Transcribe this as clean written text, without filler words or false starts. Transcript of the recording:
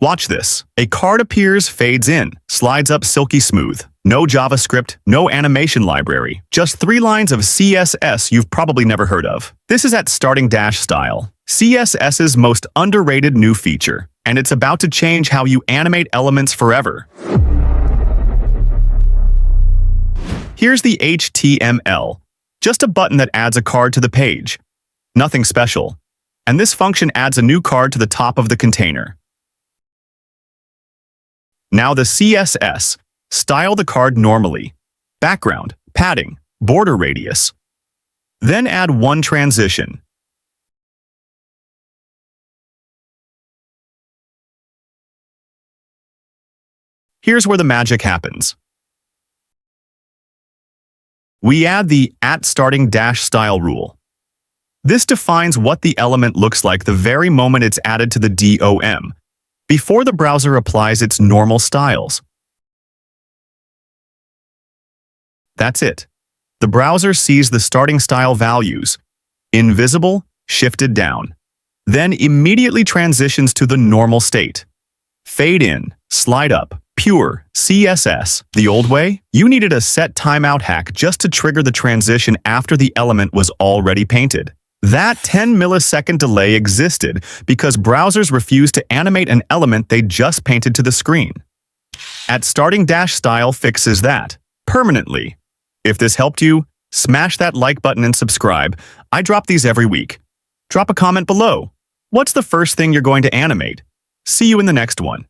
Watch this. A card appears, fades in, slides up silky smooth. No JavaScript, no animation library. Just 3 lines of CSS you've probably never heard of. This is at starting dash style. CSS's most underrated new feature, and it's about to change how you animate elements forever. Here's the HTML. Just a button that adds a card to the page. Nothing special. And this function adds a new card to the top of the container. Now the CSS. Style the card normally. Background, padding, border radius. Then add one transition. Here's where the magic happens. We add the @starting-style rule. This defines what the element looks like the very moment it's added to the DOM, before the browser applies its normal styles. That's it. The browser sees the starting style values, invisible, shifted down, then immediately transitions to the normal state. Fade in, slide up, pure CSS. The old way? You needed a setTimeout hack just to trigger the transition after the element was already painted. That 10-millisecond delay existed because browsers refused to animate an element they just painted to the screen. @starting-style fixes that permanently. If this helped you, smash that like button and subscribe. I drop these every week. Drop a comment below. What's the first thing you're going to animate? See you in the next one.